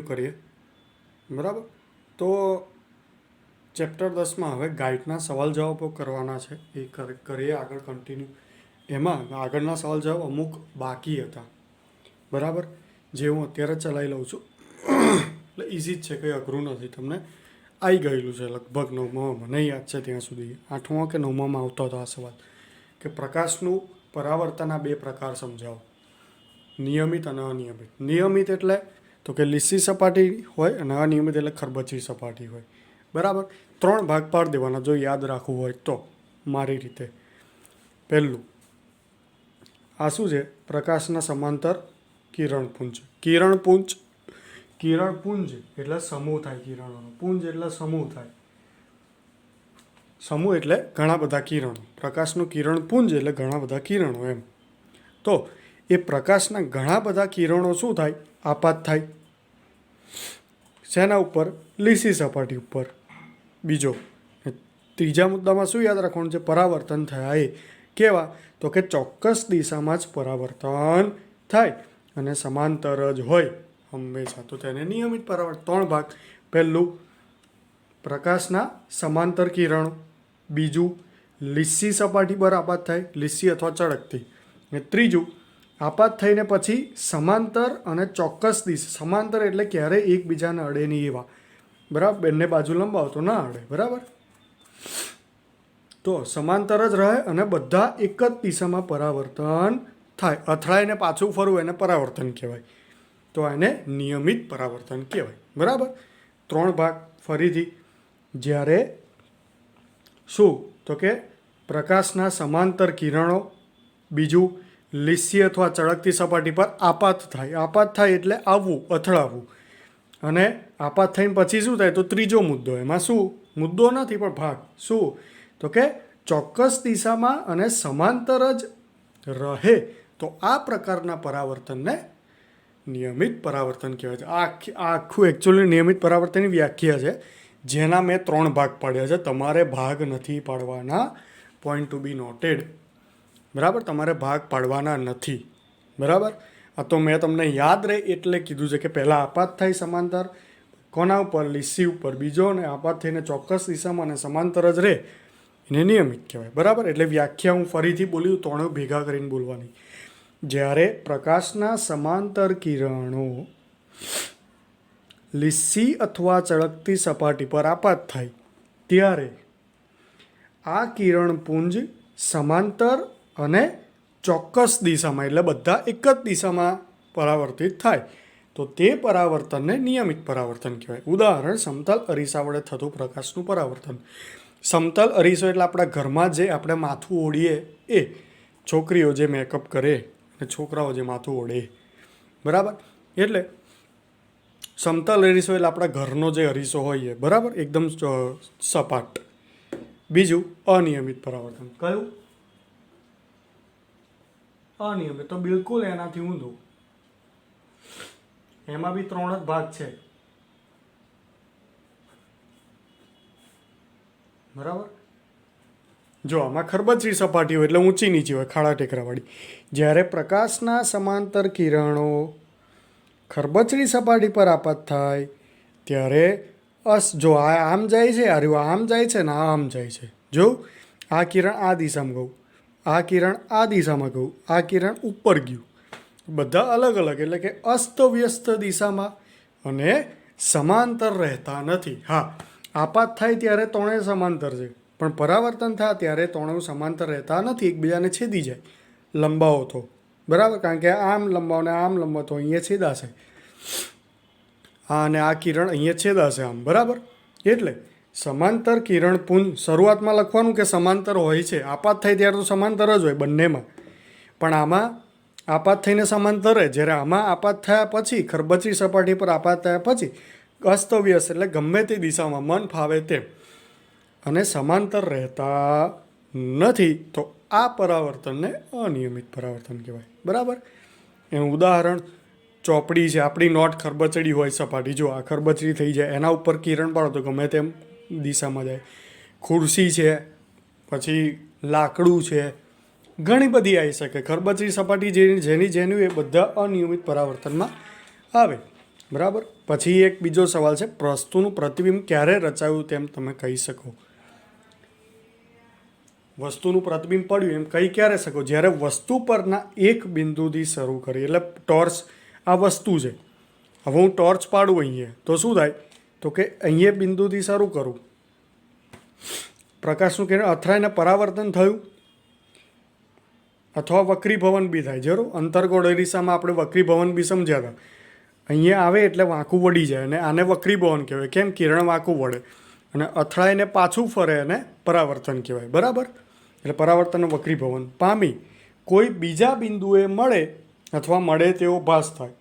Continue કરીએ. બરાબર, તો ચેપ્ટર 10માં હવે ગાઈડના સવાલ જવાબો કરવાના છે, એ કરીએ આગળ કન્ટિન્યુ. એમાં આગળના સવાલ જવાબ અમુક બાકી હતા. બરાબર, જે હું અત્યારે ચલાવી લઉં છું. એટલે ઇઝી જ છે, કંઈ અઘરું નથી. તમને આવી ગયેલું છે લગભગ 9માં, મને યાદ છે ત્યાં સુધી 8મા કે 9માં આવતો હતો આ સવાલ, કે પ્રકાશનું પરાવર્તનના 2 પ્રકાર સમજાવો, નિયમિત અને અનિયમિત. નિયમિત એટલે તો કે લીસી સપાટી હોય, અને અનિયમિત એટલે ખરબચડી સપાટી હોય. બરાબર, 3 ભાગ પાડી દેવાના જો યાદ રાખવું હોય તો, મારી રીતે. પહેલું, આ શું છે? પ્રકાશના સમાંતર કિરણપુંજ. કિરણપુંજ એટલે સમૂહ થાય કિરણોનો. પુંજ એટલે સમૂહ થાય. સમૂહ એટલે ઘણા બધા કિરણો. પ્રકાશનું કિરણપુંજ એટલે ઘણા બધા કિરણો એમ. તો એ પ્રકાશના ઘણા બધા કિરણો શું થાય? આપાત થાય. શેના ઉપર? લીસી સપાટી ઉપર. બીજો, ત્રીજા મુદ્દામાં શું યાદ રાખવાનું છે? પરાવર્તન થયા એ કેવા? તો કે ચોક્કસ દિશામાં જ પરાવર્તન થાય અને સમાંતર જ હોય હંમેશા, તો તેને નિયમિત પરાવર્તન. 3 ભાગ. પહેલું, પ્રકાશના સમાંતર કિરણો. બીજું, લીસી સપાટી પર આપાત થાય, લીસી અથવા ચળકતી. અને ત્રીજું, આપાત થઈને પછી સમાંતર અને ચોક્કસ દિશા. સમાંતર એટલે ક્યારેય એકબીજાને અડે નહીં એવા. બરાબર, બંને બાજુ લંબાવો તો ના અડે. બરાબર, તો સમાંતર જ રહે અને બધા એક જ દિશામાં પરાવર્તન થાય. અથડાઈને પાછું ફરવું એને પરાવર્તન કહેવાય, તો એને નિયમિત પરાવર્તન કહેવાય. બરાબર, 3 ભાગ ફરીથી. જ્યારે શું? તો કે પ્રકાશના સમાંતર કિરણો. બીજું, લીસી અથવા ચળકતી સપાટી પર આપાત થાય. આપાત થાય એટલે આવવું, અથડાવવું. અને આપાત થઈને પછી શું થાય? તો ત્રીજો મુદ્દો. એમાં શું? મુદ્દો નથી પણ ભાગ. શું? તો કે ચોક્કસ દિશામાં અને સમાંતર જ રહે, તો આ પ્રકારના પરાવર્તનને નિયમિત પરાવર્તન કહેવાય છે. આ આખું એકચ્યુઅલી નિયમિત પરાવર્તનની વ્યાખ્યા છે, જેના મેં 3 ભાગ પાડ્યા છે. તમારે ભાગ નથી પાડવાના. પોઈન્ટ ટુ બી નોટેડ. બરાબર, તમારે ભાગ પાડવાના નથી. બરાબર, આ તો મેં તમને યાદ રહે એટલે કીધું છે કે પહેલાં આપાત થાય સમાંતર, કોના ઉપર? લીસી ઉપર. બીજો, ને આપાત થઈને ચોક્કસ દિશામાં અને સમાંતર જ રહે, એને નિયમિત કહેવાય. બરાબર, એટલે વ્યાખ્યા હું ફરીથી બોલ્યું, 3 ભેગા કરીને બોલવાની. જ્યારે પ્રકાશના સમાંતર કિરણો લીસી અથવા ચળકતી સપાટી પર આપાત થાય, ત્યારે આ કિરણપુંજ સમાંતર અને ચોક્કસ દિશામાં, એટલે બધા એક જ દિશામાં પરાવર્તિત થાય, તો તે પરાવર્તનને નિયમિત પરાવર્તન કહેવાય. ઉદાહરણ, સમતલ અરીસા વડે થતું પ્રકાશનું પરાવર્તન. સમતલ અરીસો એટલે આપણા ઘરમાં જે આપણે માથું ઓળીએ એ. છોકરીઓ જે મેકઅપ કરે અને છોકરાઓ જે માથું ઓળે. બરાબર, એટલે સમતલ અરીસો એટલે આપણા ઘરનો જે અરીસો હોય એ. બરાબર, એકદમ સપાટ. બીજું, અનિયમિત પરાવર્તન. કયું? અનિયમિત, તો બિલકુલ એનાથી ઊંધું. એમાં બી 3 જ ભાગ છે. બરાબર, જો આમાં ખરબચડી સપાટી હોય એટલે ઊંચી નીચી હોય, ખાડા ટેકરાવાળી. જ્યારે પ્રકાશના સમાંતર કિરણો ખરબચડી સપાટી પર આપાત થાય, ત્યારે જો આ આમ જાય છે, આમ જાય છે ને આમ જાય છે. જો આ કિરણ આ દિશામાં ગયું, આ કિરણ આ દિશામાં ગયું, આ કિરણ ઉપર ગયું. બધા અલગ અલગ, એટલે કે અસ્તવ્યસ્ત દિશામાં અને સમાંતર રહેતા નથી. હા, આપાત થાય ત્યારે 3 સમાંતર છે, પણ પરાવર્તન થાય ત્યારે 3 સમાંતર રહેતા નથી, એકબીજાને છેદી જાય. લંબાવો તો. બરાબર, કારણ કે આમ લંબાવો ને આમ લંબાવો તો અહીંયા છેદાશે. અને આ કિરણ અહીંયા છેદાશે આમ. બરાબર, એટલે સમાંતર કિરણપુંજ, શરૂઆતમાં લખવાનું કે સમાંતર હોય છે. આપાત થાય ત્યારે તો સમાંતર જ હોય બંનેમાં, પણ આમાં આપાત થઈને સમાંતર રહે. જ્યારે આમાં આપાત થયા પછી, ખરબચડી સપાટી પર આપાત થયા પછી અસ્તવ્યસ્ત એટલે ગમે તે દિશામાં મન ફાવે તેમ અને સમાંતર રહેતા નથી, તો આ પરાવર્તનને અનિયમિત પરાવર્તન કહેવાય. બરાબર, એનું ઉદાહરણ, ચોપડી છે આપણી, નોટ ખરબચડી હોય સપાટી, જો આ ખરબચડી થઈ જાય, એના ઉપર કિરણ પાડો તો ગમે તેમ દિશામાં જાય. ખુરશી છે, પછી લાકડું છે, ઘણી બધી આવી શકે. ખરબચડી સપાટી જેની એ બધા અનિયમિત પરાવર્તનમાં આવે. બરાબર. પછી એક બીજો સવાલ છે, વસ્તુનું પ્રતિબિંબ ક્યારે રચાયું તેમ તમે કહી શકો? વસ્તુનું પ્રતિબિંબ પડ્યું એમ કહી ક્યારે શકો? જ્યારે વસ્તુ પરના એક બિંદુથી શરૂ કરી. એટલે ટોર્ચ આ વસ્તુ છે. હવે હું ટોર્ચ પાડું અહીંયા તો શું થાય? તો કે અહીંયા બિંદુથી શરૂ કરું, પ્રકાશનું કિરણ અથડાઈને પરાવર્તન થયું અથવા વક્રીભવન બી થાય. જરૂર અંતર્ગોળ અરીસામાં આપણે વક્રીભવન બી સમજ્યા હતા. અહીંયા આવે એટલે વાંકું વળી જાય અને આને વક્રીભવન કહેવાય. કેમ? કિરણ વાંકું વળે અને અથડાઈને પાછું ફરે અને પરાવર્તન કહેવાય. બરાબર. એટલે પરાવર્તન વક્રીભવન પામી કોઈ બીજા બિંદુએ મળે અથવા મળે તેવો ભાસ થાય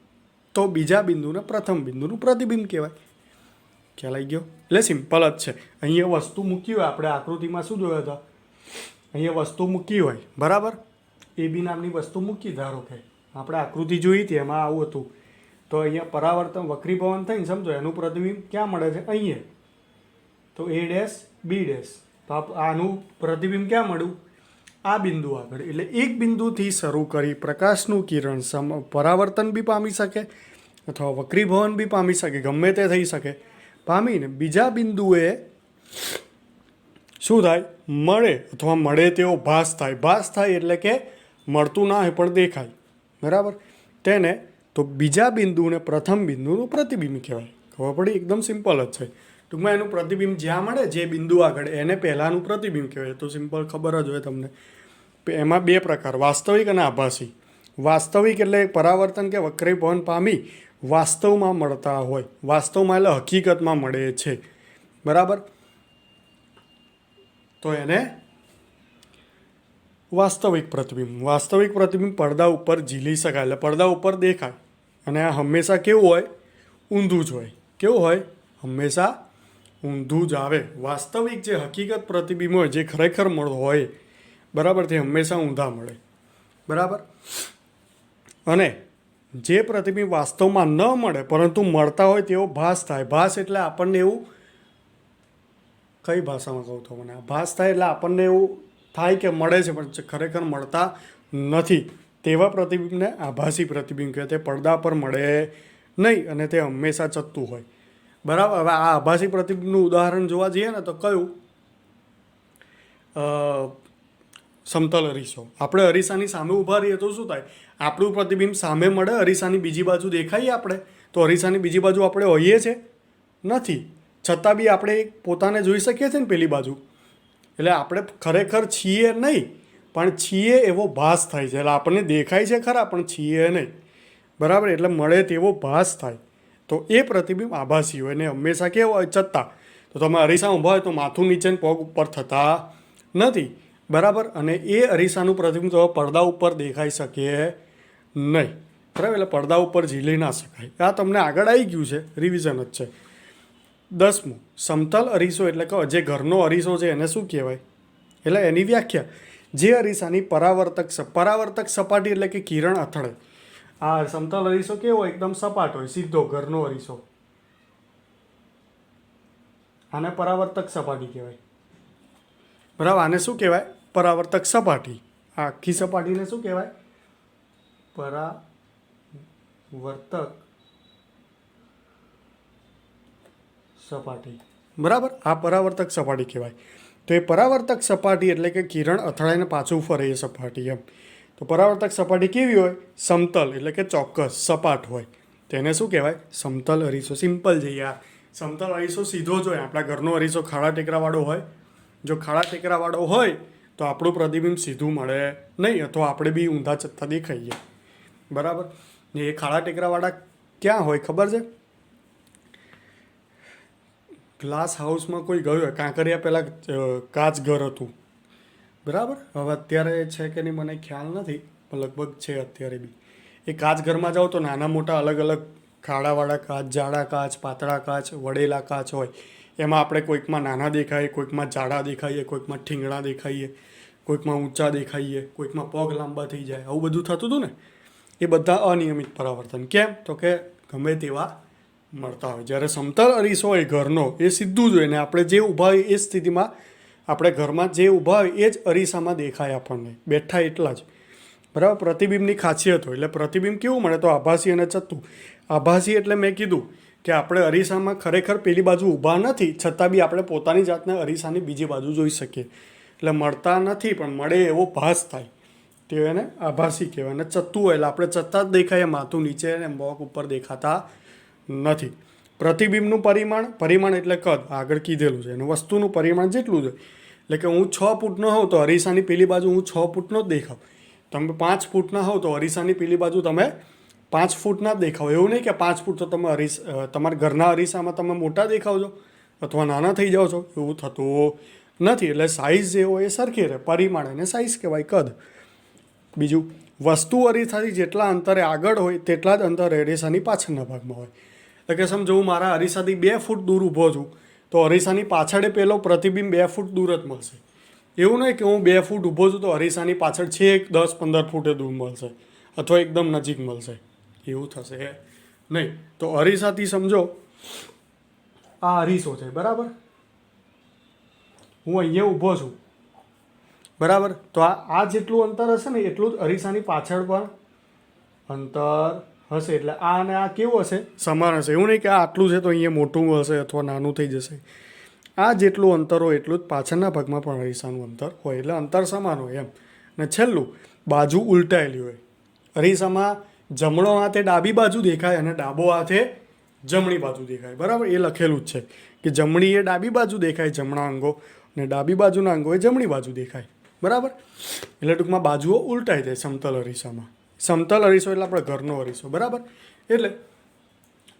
તો બીજા બિંદુને પ્રથમ બિંદુનું પ્રતિબિંબ કહેવાય. ખ્યાલ આવી ગયો? એટલે સિમ્પલ જ છે. અહીંયા વસ્તુ મૂકી હોય, આપણે આકૃતિમાં શું જોયા હતા? અહીંયા વસ્તુ મૂકી હોય, બરાબર. એ બી નામની વસ્તુ મૂકી, ધારો કે આપણે આકૃતિ જોઈ હતી એમાં આવું હતું. તો અહીંયા પરાવર્તન વક્રીભવન થઈને સમજો એનું પ્રતિબિંબ ક્યાં મળે છે? અહીંયા. તો A ડેશ B ડેશ. તો આનું પ્રતિબિંબ ક્યાં મળ્યું? આ બિંદુ આગળ. એટલે એક બિંદુથી શરૂ કરી પ્રકાશનું કિરણ પરાવર્તન બી પામી શકે અથવા વક્રીભવન બી પામી શકે, ગમે તે થઈ શકે. પામીને બીજા બિંદુએ શું થાય? મળે અથવા મળે તેવો ભાસ થાય. ભાસ થાય એટલે કે મળતું ના હોય પણ દેખાય. બરાબર. તેને તો બીજા બિંદુને પ્રથમ બિંદુનું પ્રતિબિંબ કહેવાય. ખબર પડી? એકદમ સિમ્પલ જ છે. ટૂંકમાં એનું પ્રતિબિંબ જ્યાં મળે જે બિંદુ આગળ એને પહેલાંનું પ્રતિબિંબ કહેવાય. તો સિમ્પલ ખબર જ હોય તમને. એમાં બે પ્રકાર, વાસ્તવિક અને આભાસી. વાસ્તવિક એટલે પરાવર્તન કે વક્રીભવન પામી વાસ્તવમાં મળતા હોય. વાસ્તવમાં એટલે હકીકતમાં મળે છે. બરાબર. તો એને વાસ્તવિક પ્રતિબિંબ. વાસ્તવિક પ્રતિબિંબ પડદા ઉપર ઝીલી શકાય, એટલે પડદા ઉપર દેખાય. અને આ હંમેશા કેવું હોય? ઊંધું જ હોય. કેવું હોય? હંમેશા ઊંધું જ આવે. વાસ્તવિક જે હકીકત પ્રતિબિંબ હોય, જે ખરેખર હોય, બરાબર, તે હંમેશા ઊંધા મળે. બરાબર. અને જે પ્રતિબિંબ વાસ્તવમાં ન મળે પરંતુ મળતા હોય તેવો ભાસ થાય. ભાસ એટલે આપણને એવું, કઈ ભાષામાં કહું તો મને, ભાસ થાય એટલે આપણને એવું થાય કે મળે છે પણ ખરેખર મળતા નથી. તેવા પ્રતિબિંબને આભાસી પ્રતિબિંબ કહેવાય. તે પડદા પર મળે નહીં અને તે હંમેશા ચત્તું હોય. બરાબર. હવે આ આભાસી પ્રતિબિંબનું ઉદાહરણ જોવા જઈએ ને તો કયું? સમતલ અરીસો. આપણે અરીસાની સામે ઊભા રહીએ તો શું થાય? આપણું પ્રતિબિંબ સામે મળે, અરીસાની બીજી બાજુ દેખાઈએ આપણે, તો અરીસાની બીજી બાજુ આપણે હોઈએ છે નથી, છતાં બી આપણે પોતાને જોઈ શકીએ છીએ ને પેલી બાજુ. એટલે આપણે ખરેખર છીએ નહીં પણ છીએ એવો ભાસ થાય છે. એટલે આપણને દેખાય છે ખરા પણ છીએ નહીં. બરાબર. એટલે મળે તેવો ભાસ થાય. તો એ પ્રતિબિંબ આભાસી હોય ને હંમેશા કેવો હોય? ચત્તા. તો તમે અરીસા ઊભા હોય તો માથું નીચે પગ ઉપર થતા નથી. બરાબર. અને એ અરીસાનું પ્રતિબિંબ તો પડદા ઉપર દેખાઈ શકે નહીં. બરાબર. એટલે પડદા ઉપર ઝીલી ના શકાય. આ તમને આગળ આવી ગયું છે, રિવિઝન જ છે. 10મું, સમતલ અરીસો એટલે કે જે ઘરનો અરીસો છે એને શું કહેવાય? એટલે એની વ્યાખ્યા, જે અરીસાની પરાવર્તક સપાટી એટલે કે કિરણ અથડે. આ સમતલ અરીસો કેવો? એકદમ સપાટ હોય, સીધો ઘરનો અરીસો. આને પરાવર્તક સપાટી કહેવાય. બરાબર. આને શું કહેવાય? પરાવર્તક સપાટી. આ આખી સપાટીને શું કહેવાય? પરાવર્તક સપાટી. બરાબર. આ પરાવર્તક સપાટી કહેવાય. તો એ પરાવર્તક સપાટી એટલે કે કિરણ અથડાઈને પાછું ફરે એ સપાટી એમ. તો પરાવર્તક સપાટી કેવી હોય? સમતલ એટલે કે ચોક્કસ સપાટ હોય. તેને શું કહેવાય? સમતલ અરીસો. સિમ્પલ છે યાર. સમતલ અરીસો સીધો જ હોય. આપણા ઘરનો અરીસો ખાડા ટેકરાવાળો હોય. જો ખાડા ટેકરાવાળો હોય તો આપણું પ્રતિબિંબ સીધું મળે નહીં અથવા આપણે બી ઊંધા ચત્તા દેખાઈએ. બરાબર. ને એ ખાડા ટેકરાવાળા ક્યાં હોય ખબર છે? ગ્લાસ હાઉસમાં કોઈ ગયું હોય, કાંકરિયા પહેલાં કાચ ઘર હતું. બરાબર. હવે અત્યારે છે કે નહીં મને ખ્યાલ નથી પણ લગભગ છે અત્યારે બી. એ કાચ ઘરમાં જાઓ તો નાના મોટા અલગ અલગ ખાડાવાળા કાચ, જાડા કાચ, પાતળા કાચ, વળેલા કાચ હોય. એમાં આપણે કોઈકમાં નાના દેખાઈએ, કોઈકમાં જાડા દેખાઈએ, કોઈકમાં ઠીંગણા દેખાઈએ, કોઈકમાં ઊંચા દેખાઈએ, કોઈકમાં પગ લાંબા થઈ જાય. આવું બધું થતું હતું ને. એ બધા અનિયમિત પરાવર્તન. કેમ? તો કે ગમે તેવા મળતા હોય. જ્યારે સમતલ અરીસો હોય ઘરનો એ સીધું જ હોય ને આપણે જે ઊભા હોય એ સ્થિતિમાં, આપણે ઘરમાં જે ઊભા હોય એ જ અરીસામાં દેખાય આપણને, બેઠા એટલા જ. બરાબર. પ્રતિબિંબની ખાસિયત હોય એટલે પ્રતિબિંબ કેવું મળે તો આભાસી અને ચત્તુ. આભાસી એટલે મેં કીધું કે આપણે અરીસામાં ખરેખર પેલી બાજુ ઊભા નથી, છતાં બી આપણે પોતાની જાતને અરીસાની બીજી બાજુ જોઈ શકીએ. એટલે મળતા નથી પણ મળે એવો ભાસ થાય, તે એને આભાસી કહેવાય. અને ચત્તુ હોય એટલે આપણે ચત્તા જ દેખાય, માથું નીચે અને મોક ઉપર દેખાતા નથી. પ્રતિબિંબનું પરિમાણ એટલે કદ, આગળ કીધેલું છે. અને વસ્તુનું પરિમાણ જેટલું છે, એટલે કે હું 6 ફૂટનો હોઉં તો અરીસાની પેલી બાજુ હું 6 ફૂટનો જ દેખાવ. તમે 5 ફૂટના હોવ તો અરીસાની પેલી બાજુ તમે 5 ફૂટના જ દેખાવ. એવું નહીં કે 5 ફૂટ તો તમે તમારા ઘરના અરીસામાં તમે મોટા દેખાવ છો અથવા નાના થઈ જાઓ છો, એવું થતું નથી. એટલે સાઇઝ જે હોય એ સરખી રહે. પરિમાણ એને સાઇઝ કહેવાય, કદ. બીજું, વસ્તુ અરીસાથી જેટલા અંતરે આગળ હોય તેટલા જ અંતરે અરીસાની પાછળના ભાગમાં હોય. એટલે કે સમજો હું મારા અરીસાથી 2 ફૂટ દૂર ઊભો છું તો અરીસાની પાછળ પેલો પ્રતિબિંબ 2 ફૂટ દૂર જ મળશે. એવું નહીં કે હું 2 ફૂટ ઊભો છું તો અરીસાની પાછળ છેક 10-15 ફૂટે દૂર મળશે અથવા એકદમ નજીક મળશે, એવું થશે નહીં. તો અરીસાથી સમજો આ અરીસો છે, બરાબર. હું અહીંયા ઊભો છું, બરાબર. તો આ જેટલું અંતર હશે ને એટલું જ અરીસાની પાછળ પણ અંતર હશે. એટલે આ અને આ કેવું હશે? સમાન હશે. એવું નહીં કે આ આટલું છે તો અહીંયા મોટું હશે અથવા નાનું થઈ જશે. આ જેટલું અંતર હોય એટલું જ પાછળના ભાગમાં પણ અરીસાનું અંતર હોય, એટલે અંતર સમાન હોય એમ. અને છેલ્લું, બાજુ ઉલટાયેલી હોય. અરીસામાં જમણો હાથે ડાબી બાજુ દેખાય અને ડાબો હાથે જમણી બાજુ દેખાય, બરાબર. એ લખેલું જ છે કે જમણી એ ડાબી બાજુ દેખાય, જમણા અંગો, અને ડાબી બાજુના અંગો એ જમણી બાજુ દેખાય, બરાબર. એટલે ટૂંકમાં બાજુઓ ઉલટાઈ જાય સમતલ અરીસામાં. સમતલ અરીસો એટલે આપણે ઘરનો અરીસો, બરાબર. એટલે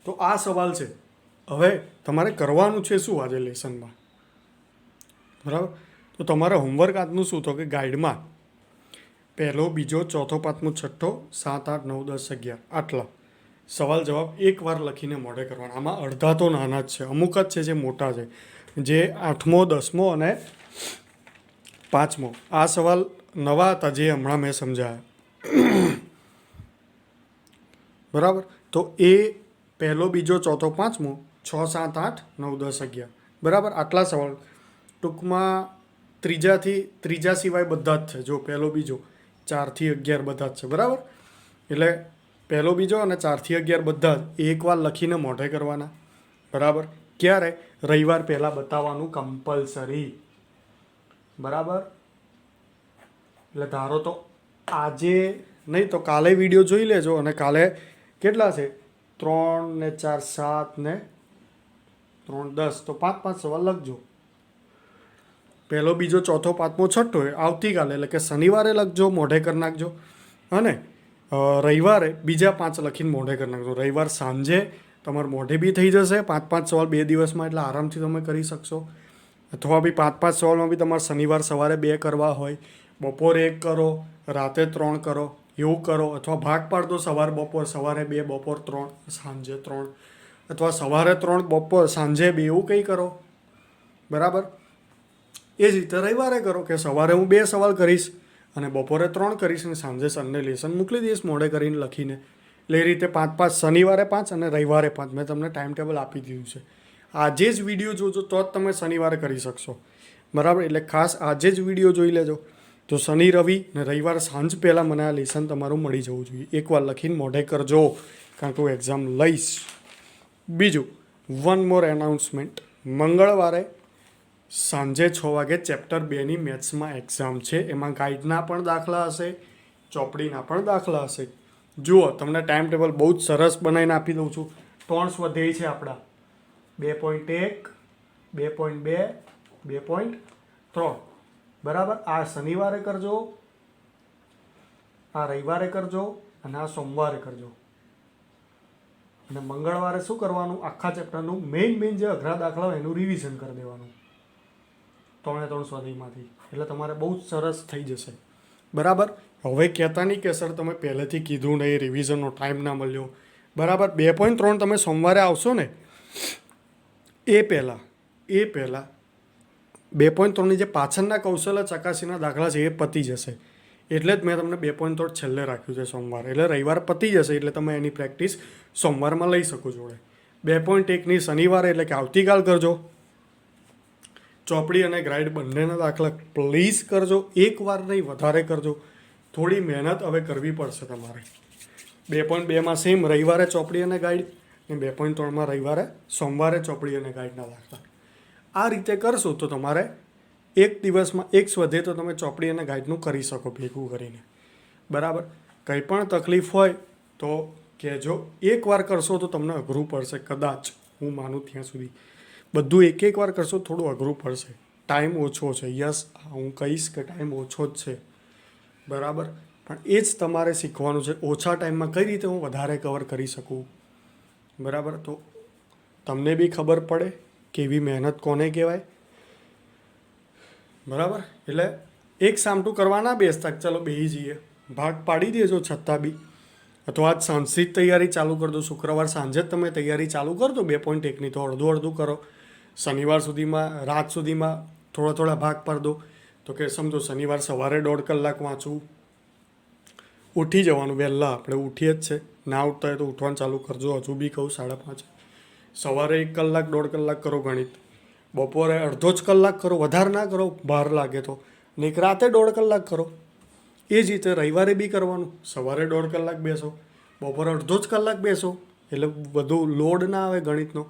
તો આ સવાલ છે. હવે તમારે કરવાનું છે શું આજે લેસનમાં, બરાબર. તો તમારે હોમવર્ક આજનું શું? તો કે ગાઈડમાં 1, 2, 4, 5, 6, 7, 8, 9, 10, 11 આટલા સવાલ જવાબ એકવાર લખીને મોઢે કરવાના. આમાં અડધા તો નાના જ છે, અમુક જ છે જે મોટા છે, જે 8મો, 10મો અને 5મો. આ સવાલ નવા હતા જે હમણાં મેં સમજાયા, બરાબર. તો એ 1, 2, 4, 5મો, 6, 7, 8, 9, 10, 11, બરાબર. આટલા સવાલ ટૂંકમાં ત્રીજા સિવાય બધા જ છે. જો 1, 2, 4 થી 11 બધા જ છે, બરાબર. એટલે 1, 2 અને 4 થી 11 બધા જ એકવાર લખીને મોઢે કરવાના, બરાબર. ક્યારે? રવિવાર પહેલાં બતાવવાનું કમ્પલસરી, બરાબર. એટલે ધારો તો આજે નહીં તો કાલે વિડીયો જોઈ લેજો. અને કાલે કેટલા છે? 3 ને 4 7 ને 3 10, તો 5 સવાલ લખજો. 1, 2, 4, 5, 6 આવતીકાલે એટલે કે શનિવારે લખજો, મોઢે કરી નાખજો. અને રવિવારે બીજા 5 લખીને મોઢે કરી નાખજો. રવિવાર સાંજે તમારે મોઢે બી થઈ જશે 5 સવાલ 2 દિવસમાં, એટલે આરામથી તમે કરી શકશો. અથવા બી 5 સવાલમાં બી તમારે શનિવાર સવારે 2 કરવા હોય, બપોરે 1 કરો, રાતે 3 કરો, એવું કરો. અથવા ભાગ પાડ દો, સવારે 2, બપોર 3, સાંજે 3, અથવા સવારે 3, બપોર સાંજે 2, એવું કંઈ કરો, બરાબર. એ જ રીતે રવિવારે કરો કે સવારે હું 2 સવાલ કરીશ અને બપોરે 3 કરીશ અને સાંજે સનને લેસન મોકલી દઈશ મોઢે કરીને લખીને. એટલે એ રીતે 5 શનિવારે 5 અને રવિવારે 5 મેં તમને ટાઈમ ટેબલ આપી દીધું છે. આજે જ વિડીયો જોજો તો જ તમે શનિવારે કરી શકશો, બરાબર. એટલે ખાસ આજે જ વિડીયો જોઈ લેજો. તો શનિ, રવિ ને રવિવાર સાંજ પહેલાં મને આ લેસન તમારું મળી જવું જોઈએ. એકવાર લખીને મોઢે કરજો, કારણ કે હું એક્ઝામ લઈશ. બીજું, 1 મોર એનાઉન્સમેન્ટ. મંગળવારે સાંજે 6 વાગે ચેપ્ટર 2ની મેથ્સમાં એક્ઝામ છે. એમાં ગાઈડના પણ દાખલા હશે, ચોપડીના પણ દાખલા હશે. જુઓ, તમને ટાઈમ ટેબલ બહુ જ સરસ બનાવીને આપી દઉં છું. 3 સ્વાધ્યાય છે આપણા, 2.1, 2.2, 2.3, બરાબર. આ શનિવારે કરજો, આ રવિવારે કરજો અને આ સોમવારે કરજો. અને મંગળવારે શું કરવાનું? આખા ચેપ્ટરનું મેઇન જે અઘરા દાખલા હોય એનું રિવિઝન કરી દેવાનું 3 સ્વાધ્યાયમાંથી. એટલે તમારે બહુ જ સરસ થઈ જશે, બરાબર. હવે કહેતા નહીં કે સર તમે પહેલેથી કીધું નહીં, રિવિઝનનો ટાઈમ ના મળ્યો, બરાબર. 2.3 તમે સોમવારે આવશો ને એ પહેલાં 2.3ની જે પાછળના કૌશલ્ય ચકાસીના દાખલા છે એ પતી જશે. એટલે જ મેં તમને 2.3 છેલ્લે રાખ્યું છે સોમવારે. એટલે રવિવાર પતી જશે એટલે તમે એની પ્રેક્ટિસ સોમવારમાં લઈ શકો જોડે. 2.1ની શનિવારે એટલે કે આવતીકાલ કરજો. ચોપડી અને ગ્રાઇડ બંનેના દાખલા પ્લીઝ કરજો, એકવાર નહીં વધારે કરજો. થોડી મહેનત હવે કરવી પડશે તમારે. 2.2માં સેમ રવિવારે ચોપડી અને ગાઈડ, અને 2.3માં રવિવારે સોમવારે ચોપડી અને ગાઈડના દાખલા. આ રીતે કરશો તો તમારે એક દિવસમાં એક વધે તો તમે ચોપડી અને ગાઈડનું કરી શકો ભેગું કરીને. બરાબર. કંઈ પણ તકલીફ હોય તો કહેજો. એકવાર કરશો તો તમને અઘરું પડશે કદાચ, હું માનું ત્યાં સુધી. બધું એક વાર કરશો થોડું અઘરું પડશે, ટાઈમ ઓછો છે. યસ, હું કહીશ કે ટાઈમ ઓછો જ છે. બરાબર. પણ એ જ તમારે શીખવાનું છે, ઓછા ટાઈમમાં કઈ રીતે હું વધારે કવર કરી શકું. બરાબર. તો તમને બી ખબર પડે કેવી મહેનત કોને કહેવાય. બરાબર. એટલે એક સામટું કરવા ના બેસતા ચલો બેસી જઈએ, ભાગ પાડી દેજો છતાં બી. અથવા આજ સાંજથી જ તૈયારી ચાલુ કરી દો, શુક્રવાર સાંજે જ તમે તૈયારી ચાલુ કરી દો 2.1ની, તો અડધું અડધું કરો. શનિવાર સુધીમાં રાત સુધીમાં થોડા ભાગ પાડી દો. તો કે સમજો શનિવાર સવારે 1.5 કલાક વાંચવું, ઉઠી જવાનું વહેલા, આપણે ઉઠીએ જ છે. ના ઉઠતા હોય તો ઉઠવાનું ચાલુ કરજો. હજુ બી કહું 5:30. સવારે 1 કલાક 1.5 કલાક કરો ગણિત, બપોરે અડધો જ કલાક કરો, વધારે ના કરો બહાર લાગે તો, ને એક રાતે 1.5 કલાક કરો. એ જ રીતે રવિવારે બી કરવાનું. સવારે 1.5 કલાક બેસો, બપોરે અડધો જ કલાક બેસો, એટલે બધું લોડ ના આવે ગણિતનો,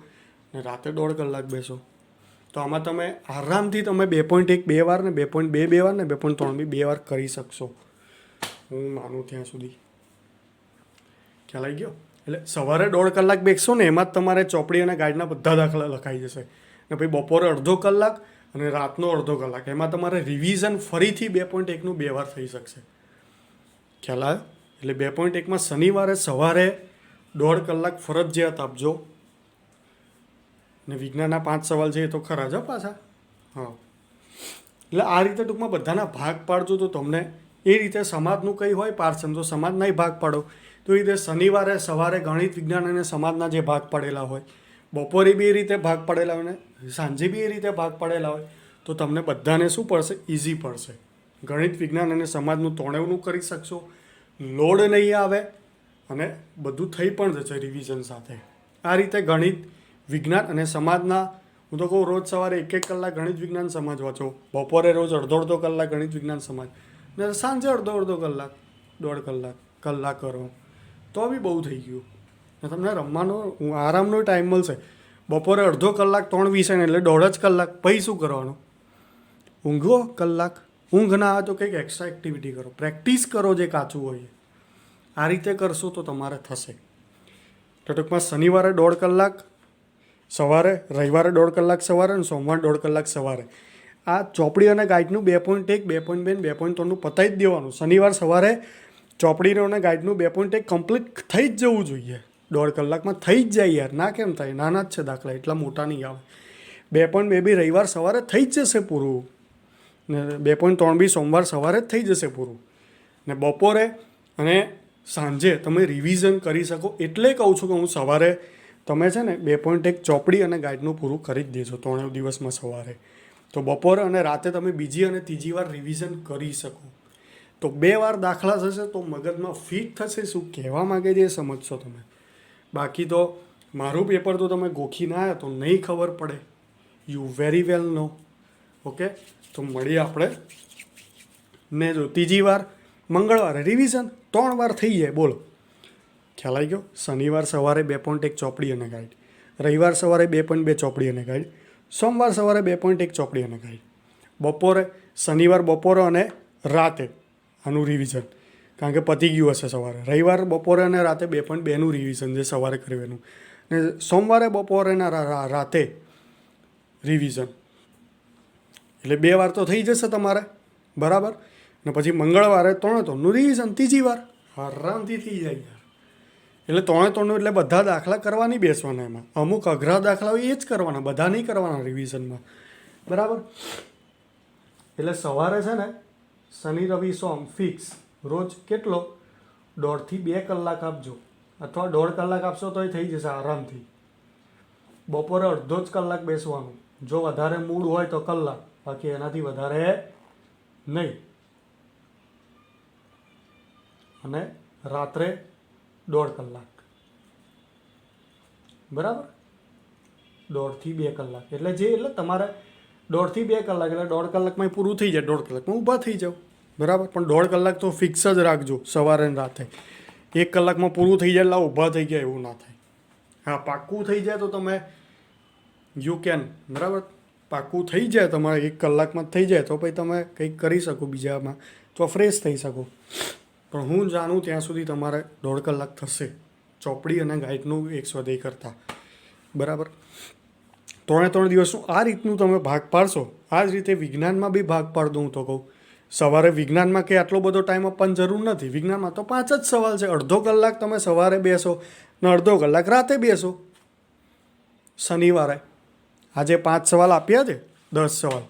ને રાતે 1.5 કલાક બેસો. તો આમાં તમે આરામથી તમે 2.1 2 વાર, ને 2.2 2 વાર, ને 2.3 બી 2 વાર કરી શકશો, હું માનું ત્યાં સુધી. ખ્યાલ આવી ગયો. એટલે સવારે 1.5 કલાક બેસશો ને એમાં જ તમારે ચોપડી અને ગાઈડના બધા દાખલા લખાઈ જશે. ને પછી બપોરે અડધો કલાક અને રાતનો અડધો કલાક, એમાં તમારે રિવિઝન ફરીથી 2.1નું 2 વાર થઈ શકશે. ખ્યાલ આવે. એટલે 2.1માં શનિવારે સવારે 1.5 કલાક ફરજિયાત આપજો. ને વિજ્ઞાનના 5 સવાલ છે એ તો ખરા જ પાછા. હા. એટલે આ રીતે ટૂંકમાં બધાના ભાગ પાડજો તો તમને એ રીતે સમાજનું કંઈ હોય પાર્સન, તો સમાજનાય ભાગ પાડો. તો એ રીતે શનિવારે સવારે ગણિત વિજ્ઞાન અને સમાજના જે ભાગ પડેલા હોય, બપોરે બી એ રીતે ભાગ પડેલા હોય, ને સાંજે બી એ રીતે ભાગ પડેલા હોય, તો તમને બધાને શું પડશે? ઇઝી પડશે. ગણિત વિજ્ઞાન અને સમાજનું ત્રણેયનું કરી શકશો, લોડ નહીં આવે, અને બધું થઈ પણ જશે રિવિઝન સાથે. આ રીતે ગણિત વિજ્ઞાન અને સમાજના, હું તો કહું રોજ સવારે 1 કલાક ગણિત વિજ્ઞાન સમાજ વાંચો, બપોરે રોજ અડધો કલાક ગણિત વિજ્ઞાન સમાજ, ને સાંજે અડધો કલાક 1.5 કલાક કરો, તો બી બહુ થઈ ગયું. ને તમને રમવાનો આરામનો ટાઈમ મળશે. બપોરે અડધો કલાક 3 વિષયને એટલે 1.5 કલાક. પછી શું કરવાનું? ઊંઘો કલાક. ઊંઘ ના આવે તો કંઈક એક્સ્ટ્રા એક્ટિવિટી કરો, પ્રેક્ટિસ કરો જે કાચું હોય. આ રીતે કરશો તો તમારે થશે. તો ટૂંકમાં શનિવારે 1.5 કલાક સવારે, રવિવારે 1.5 કલાક સવારે, અને સોમવારે 1.5 કલાક સવારે. આ ચોપડી અને ગાઈડનું 2.1 2.2 ને 2.3નું પતાવી જ દેવાનું. શનિવાર સવારે ચોપડીનું અને ગાઈડનું 2.1 કમ્પ્લીટ થઈ જ જવું જોઈએ. 1.5 કલાકમાં થઈ જ જાય યાર. ના કેમ થાય? નાના જ છે દાખલા, એટલા મોટા નહીં આવે. 2.2 બી રવિવાર સવારે થઈ જ જશે પૂરું, ને 2.3 બી સોમવાર સવારે જ થઈ જશે પૂરું. ને બપોરે અને સાંજે તમે રિવિઝન કરી શકો. એટલે કહું છું કે હું સવારે તમે છે ને 2.1 ચોપડી અને ગાઈડનું પૂરું કરી જ દેજો 3 દિવસમાં સવારે. તો બપોરે અને રાતે તમે બીજી અને ત્રીજી વાર રિવિઝન કરી શકો. તો 2 વાર દાખલા થશે તો મગજમાં ફિટ થશે, શું કહેવા માગે છે એ સમજશો તમે. બાકી તો મારું પેપર તો તમે ગોખી ના આવ્યા તો નહીં ખબર પડે. You very well know. Okay. તો મળીએ આપણે. ને જો ત્રીજી વાર મંગળવારે રિવિઝન 3 વાર થઈ જાય. બોલો, ખ્યાલ આવી ગયો. શનિવાર સવારે 2.1 ચોપડી અને ગાઈડ, રવિવાર સવારે 2.2 ચોપડી અને ગાઈડ, સોમવાર સવારે 2.1 ચોપડી અને ગાઈડ, બપોરે શનિવાર બપોરે અને રાતે આનું રિવિઝન, કારણ કે પતી ગયું હશે સવારે. રવિવાર બપોરે અને રાતે 2.2નું રિવિઝન જે સવારે કર્યું એનું, ને સોમવારે બપોરે અને રાતે રિવિઝન. એટલે 2 વાર તો થઈ જશે તમારે. બરાબર. ને પછી મંગળવારે 3 રિવિઝન ત્રીજી વાર આરામથી થઈ જાય. એટલે 3 એટલે બધા દાખલા કરવા નહીં બેસવાના. એમાં અમુક અઘરા દાખલા હોય એ જ કરવાના, બધા નહીં કરવાના રિવિઝનમાં. બરાબર. એટલે સવારે છે ને શનિ રવિ સોમ ફિક્સ રોજ કેટલો 1.5 થી 2 કલાક આપજો, અથવા 1.5 કલાક આપશો તોય થઈ જશે આરામથી. બપોરે અડધો જ કલાક બેસવાનું. જો વધારે મૂડ હોય તો કલાક, બાકી એનાથી વધારે નહીં. અને રાત્રે 1.5 કલાક. બરાબર. 1.5 થી 2 કલાક એટલે તમારે 1.5 થી 2 કલાક એટલે 1.5 કલાકમાં પૂરું થઈ જાય. 1.5 કલાકમાં ઊભા થઈ જાઓ. બરાબર. પણ 1.5 કલાક તો ફિક્સ જ રાખજો, સવારે ને રાતે. 1 કલાકમાં પૂરું થઈ જાય એટલે ઊભા થઈ ગયા એવું ના થાય. હા, પાક્કું થઈ જાય તો તમે યુ કેન, બરાબર. પાક્કું થઈ જાય તમારે 1 કલાકમાં જ થઈ જાય તો પછી તમે કંઈક કરી શકો બીજામાં, તો ફ્રેશ થઈ શકો. પણ હું જાણું ત્યાં સુધી તમારે 1.5 કલાક થશે ચોપડી અને ગાઈડનું એક સ્વાધ્યાય કરતાં, બરાબર. 3 દિવસનું આ રીતનું તમે ભાગ પાડશો. આ જ રીતે વિજ્ઞાનમાં બી ભાગ પાડ દઉં તો કહું. સવારે વિજ્ઞાનમાં કે આટલો બધો ટાઈમ આપવાની જરૂર નથી. વિજ્ઞાનમાં તો 5 જ સવાલ છે. અડધો કલાક તમે સવારે બેસો ને અડધો કલાક રાતે બેસો. શનિવારે આજે 5 સવાલ આપ્યા છે, 10 સવાલ.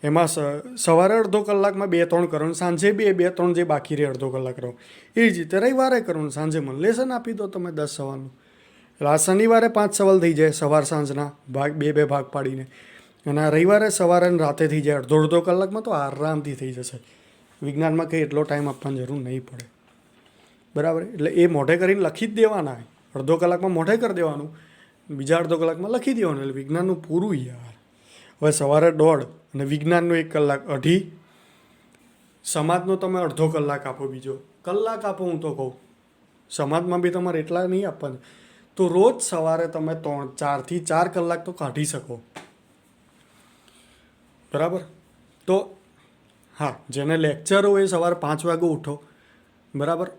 એમાં સવારે અડધો કલાકમાં 2-3 કરો, સાંજે 2-3 જે બાકી રહે અડધો કલાક રહો. એ જ રીતે રવિવારે કરો, સાંજે મને લેસન આપી દો તમે 10 સવાલનું. એટલે આ શનિવારે 5 સવાલ થઈ જાય સવાર સાંજના ભાગ, 2-2 ભાગ પાડીને. અને આ રવિવારે સવારે અને રાતે થઈ જાય અડધો કલાકમાં, તો આરામથી થઈ જશે. વિજ્ઞાનમાં કંઈ એટલો ટાઈમ આપવાની જરૂર નહીં પડે, બરાબર. એટલે એ મોઢે કરીને લખી જ દેવાના. અડધો કલાકમાં મોઢે કરી દેવાનું, બીજા અડધો કલાકમાં લખી દેવાનું. એટલે વિજ્ઞાનનું પૂરું યાર. હવે સવારે 1.5 અને વિજ્ઞાનનું 1 કલાક, 2.5. સમાજનો તમે અડધો કલાક આપો, બીજો કલાક આપો. હું તો કહું સમાજમાં બી તમારે એટલા નહીં આપવાના. તો રોજ સવારે તમે 4 થી 4 કલાક તો કાઢી શકો, બરાબર. તો હા, જેને લેક્ચર હોય એ સવારે 5 વાગે ઉઠો, બરાબર.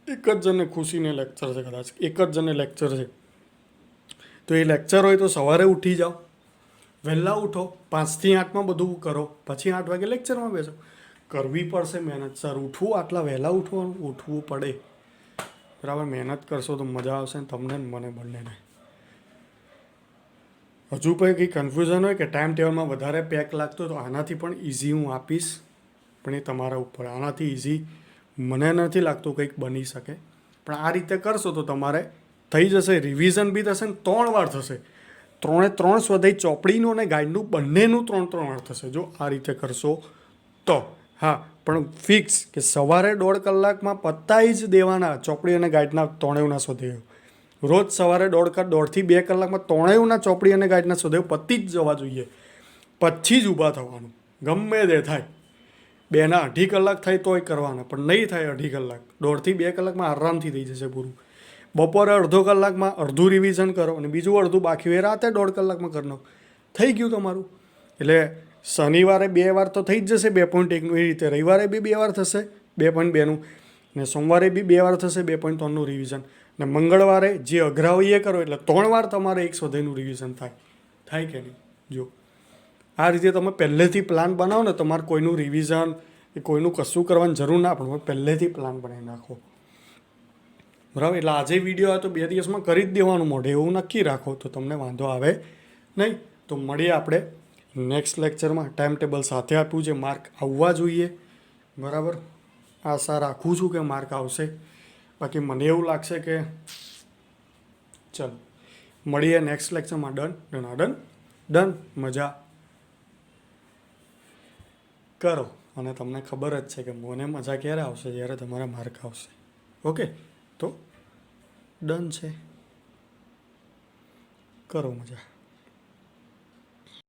એક જ જણને ખુશીને લેક્ચર છે, કદાચ એક જ જણને લેક્ચર છે, તો એ લેક્ચર હોય તો સવારે ઉઠી જાઓ, વહેલા ઉઠો, 5 થી 8માં બધું કરો, પછી 8 વાગે લેક્ચરમાં બેસો. કરવી પડશે મહેનત સર, ઉઠવું આટલા વહેલા ઉઠવું પડે, બરાબર. મહેનત કરશો તો મજા આવશે ને તમને ને મને બંનેને. હજુ પણ કંઈ કન્ફ્યુઝન હોય કે ટાઈમ ટેબલમાં વધારે પેક લાગતો તો આનાથી પણ ઇઝી હું આપીશ, પણ એ તમારા ઉપર. આનાથી ઇઝી મને નથી લાગતું કંઈક બની શકે. પણ આ રીતે કરશો તો તમારે થઈ જશે. રિવિઝન બી થશે ને 3 વાર થશે. 3 સ્વાધ્યાય ચોપડીનું અને ગાઈડનું બંનેનું 3 વાર થશે જો આ રીતે કરશો તો. હા, પણ ફિક્સ કે સવારે 1.5 કલાકમાં પતાવી જ દેવાના ચોપડી અને ગાઈડના 3 સ્વાધ્યાયો. રોજ સવારે 1.5 થી 2 કલાકમાં 3 ચોપડી અને ગાઈડના સ્વાધ્યાયો પતી જ જવા જોઈએ. પછી જ ઊભા થવાનું, ગમે તે થાય. 2.5 કલાક થાય તોય કરવાના, પણ નહીં થાય 2.5 કલાક. 1.5 થી 2 કલાકમાં આરામથી થઈ જશે પૂરું. બપોરે અડધો કલાકમાં અડધું રિવિઝન કરો અને બીજું અડધું બાકી હોય રાતે 1.5 કલાકમાં કરી નાખો, થઈ ગયું તમારું. એટલે શનિવારે 2 વાર તો થઈ જ જશે 2.1નું. એ રીતે રવિવારે બી 2 વાર થશે 2.2નું, ને સોમવારે બી 2 વાર થશે 2.3નું રિવિઝન. ને મંગળવારે જે અઘરા હોય એ કરો, એટલે 3 વાર તમારે એક સ્વાધ્યાયનું રિવિઝન થાય કે નહીં. જો આ રીતે તમે પહેલેથી પ્લાન બનાવો ને, તમારે કોઈનું રિવિઝન કે કોઈનું કશું કરવાની જરૂર ના પડે, પહેલેથી પ્લાન બનાવી નાખો, બરાબર. એટલે આજે વિડીયો આવે તો 2 દિવસમાં કરી જ દેવાનું મોઢે, એવું નક્કી રાખો તો તમને વાંધો આવે નહીં. તો મળીએ આપણે નેક્સ્ટ લેક્ચરમાં. ટાઈમ ટેબલ સાથે આપ્યું છે, માર્ક આવવા જોઈએ, બરાબર. આશા રાખું છું કે માર્ક આવશે. બાકી મને એવું લાગશે કે ચલો મળીએ નેક્સ્ટ લેક્ચરમાં. ડન. મજા કરો. અને તમને ખબર જ છે કે મને મજા ક્યારે આવશે, જ્યારે તમારા માર્ક આવશે. ઓકે, તો ડન છે, કરો મજા.